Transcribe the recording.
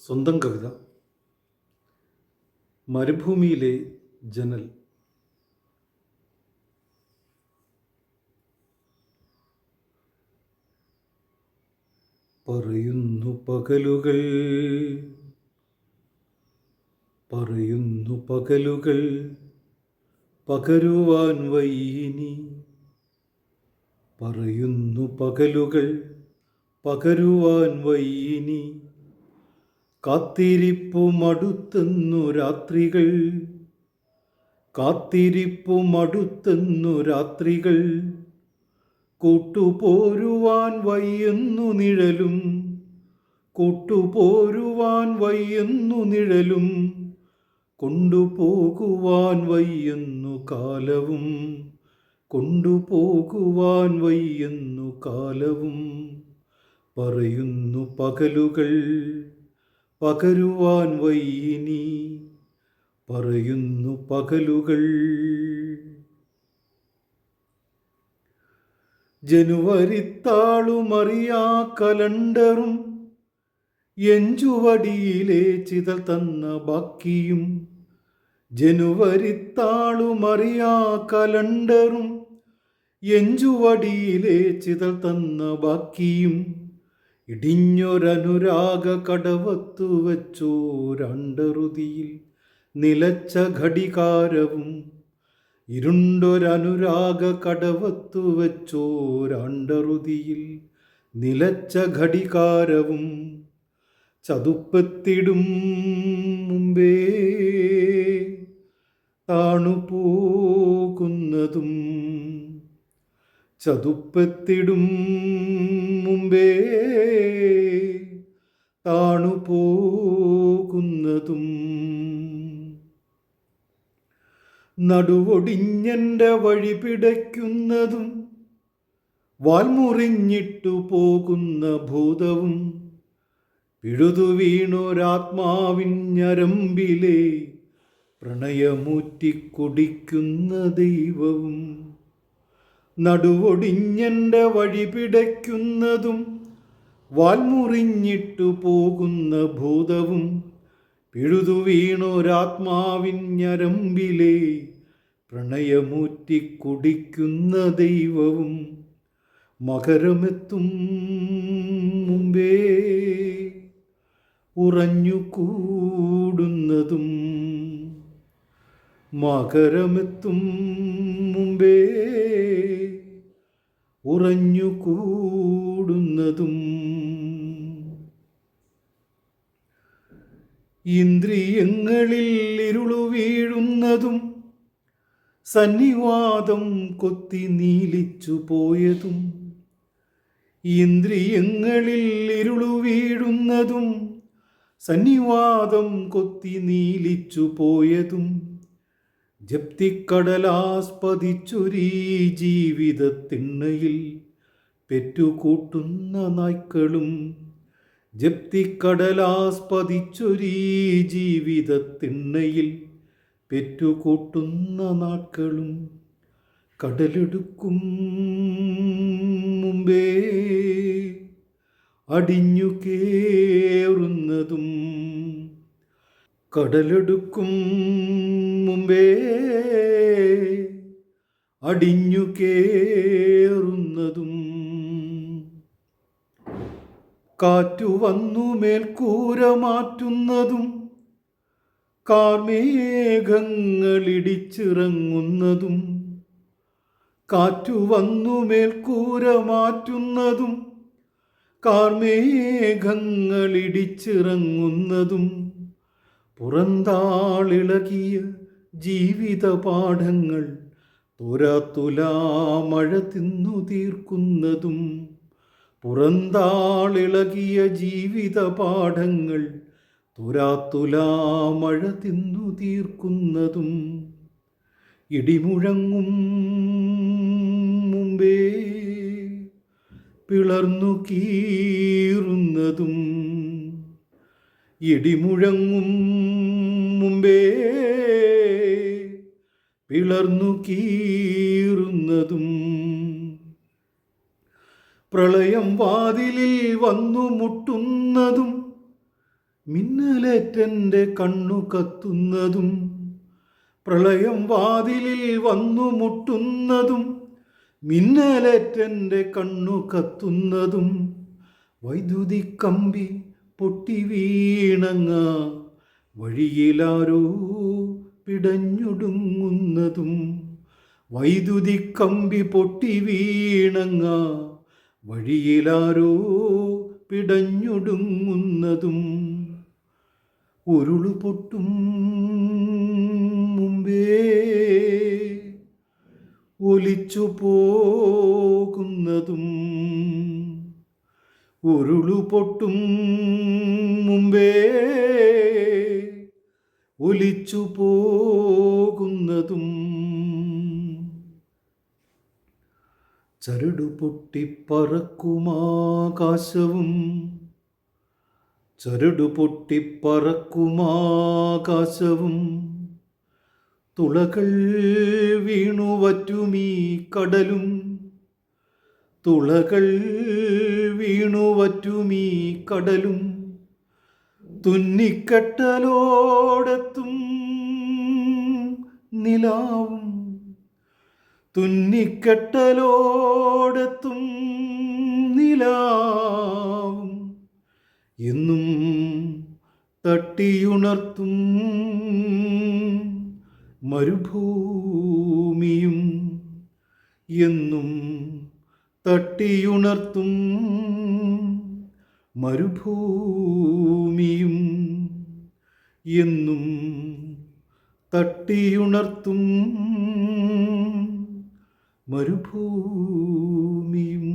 സ്വന്തം കവിത. മരുഭൂമിയിലെ ജനൽ. പറയുന്നു പകലുകൾ, പറയുന്നു പകലുകൾ, പകരുവാൻ വയ്യിനി. പറയുന്നു പകലുകൾ, പകരുവാൻ വയ്യിനി. കാത്തിരിപ്പു മടുത്തെന്നു രാത്രികൾ, കാത്തിരിപ്പു മടുത്തെന്നു രാത്രികൾ. കൂട്ടുപോരുവാൻ വയ്യെന്നു നിഴലും, കൂട്ടുപോരുവാൻ വയ്യെന്നു നിഴലും. കൊണ്ടുപോകുവാൻ വയ്യെന്നു കാലവും, കൊണ്ടുപോകുവാൻ വയ്യെന്നു കാലവും. പറയുന്നു പകലുകൾ, പകരുവാൻ വയ്യിനി. പറയുന്നു പകലുകൾ. ജനുവരിത്താളുമറിയാ കലണ്ടറും എഞ്ചുവടിയിലെ ചിതൽ തന്ന ബാക്കിയും. ജനുവരിത്താളുമറിയാ കലണ്ടറും എഞ്ചുവടിയിലെ ചിതൽ തന്ന ബാക്കിയും. ഇടിഞ്ഞൊരനുരാഗ കടവത്തു വെച്ചോരണ്ടറുതിയിൽ നിലച്ച ഘടികാരവും. ഇരുണ്ടൊരനുരാഗ കടവത്തു വെച്ചോരണ്ടറുതിയിൽ നിലച്ച ഘടികാരവും. ചതുപ്പത്തിടും മുമ്പേ താണുപോകുന്നതും, ചതുപ്പത്തിടും മുമ്പേ താണുപോകുന്നതും. നടുവൊടിഞ്ഞെൻ്റെ വഴി പിടയ്ക്കുന്നതും, വാൽമുറിഞ്ഞിട്ടു പോകുന്ന ഭൂതവും. പിഴുതു വീണൊരാത്മാവിൻ ഞരമ്പിലെ പ്രണയമൂറ്റി കുടിക്കുന്ന ദൈവവും. നടുവൊടിഞ്ഞെൻ്റെ വഴി പിടയ്ക്കുന്നതും, വാൽമുറിഞ്ഞിട്ടു പോകുന്ന ഭൂതവും. പിഴുതു വീണൊരാത്മാവിൻ ഞരമ്പിലെ പ്രണയമൂറ്റി കുടിക്കുന്ന ദൈവവും. മകരമെത്തും മുമ്പേ ഉറഞ്ഞു കൂടുന്നതും, മകരമെത്തും മുമ്പേ ഉറഞ്ഞു കൂടുന്നതും. ഇന്ദ്രിയങ്ങളിൽ ഇരുളു വീഴുന്നതും, സന്നിവാദം കൊത്തി നീലിച്ചു പോയതും. ഇന്ദ്രിയങ്ങളിൽ ഇരുളു വീഴുന്നതും, സന്നിവാദം കൊത്തി നീലിച്ചു പോയതും. ജപ്തിക്കടലാസ്പദിച്ചൊരീ ജീവിതത്തിണ്ണയിൽ പെറ്റുകൂട്ടുന്ന നായ്ക്കളും. ജപ്തിക്കടലാസ്പദിച്ചൊരീ ജീവിതത്തിണ്ണയിൽ പെറ്റുകൂട്ടുന്ന നാട്കളും. കടലെടുക്കും മുമ്പേ അടിഞ്ഞു കേറുന്നതും, കടലെടുക്കും മുമ്പേ അടിഞ്ഞു കേറുന്നതും. കാറ്റു വന്നു മേൽക്കൂര മാറ്റുന്നതും, കാർമേഘങ്ങളിടിച്ചിറങ്ങുന്നതും. കാറ്റു വന്നു മേൽക്കൂര മാറ്റുന്നതും, കാർമേഘങ്ങളിടിച്ചിറങ്ങുന്നതും. പുറന്താളിളകിയ ജീവിത പാഠങ്ങൾ തോരാത്തുലാ മഴ തിന്നു തീർക്കുന്നതും. പുറന്താളിളകിയ ജീവിത പാഠങ്ങൾ തോരാത്തുലാ മഴ തിന്നു തീർക്കുന്നതും. ഇടിമുഴങ്ങും മുമ്പേ പിളർന്നു കീറുന്നതും, ഇടിമുഴങ്ങും മുമ്പേ പിളർന്നു കീറുന്നതും. പ്രളയം വാതിലിൽ വന്നു മുട്ടുന്നതും, മിന്നലേറ്റെൻ്റെ കണ്ണു കത്തുന്നതും പ്രളയം വാതിലിൽ വന്നു മുട്ടുന്നതും, മിന്നലേറ്റെൻ്റെ കണ്ണു കത്തുന്നതും വൈദ്യുതി കമ്പി പൊട്ടി വീണങ്ങ വഴിയിലാരോ പിടഞ്ഞൊടുങ്ങുന്നതും, വൈദ്യുതി കമ്പി പൊട്ടി വീണങ്ങ വഴിയിലാരോ പിടഞ്ഞൊടുങ്ങുന്നതും, ഉരുളു പൊട്ടും മുമ്പേ ഒലിച്ചു പോകുന്നതും, ഉരുളു പൊട്ടും മുമ്പേ ഒലിച്ചു പോകുന്നതും, ചരടു പൊട്ടിപ്പറക്കുമാകാശവും, ചരടു പൊട്ടിപ്പറക്കുമാകാശവും, തുളകൾ വീണു വറ്റുമീ കടലും, തുളകൾ വീണു വറ്റുമീ കടലും, തുന്നിക്കെട്ടലോടെത്തും നിലാവും, തുന്നിക്കെട്ടലോടെത്തും നിലാവും, എന്നും തട്ടിയുണർത്തും മരുഭൂമിയും, എന്നും തട്ടിയുണർത്തും മരുഭൂമിയും, എന്നും തട്ടിയുണർത്തും മരുഭൂമിയും.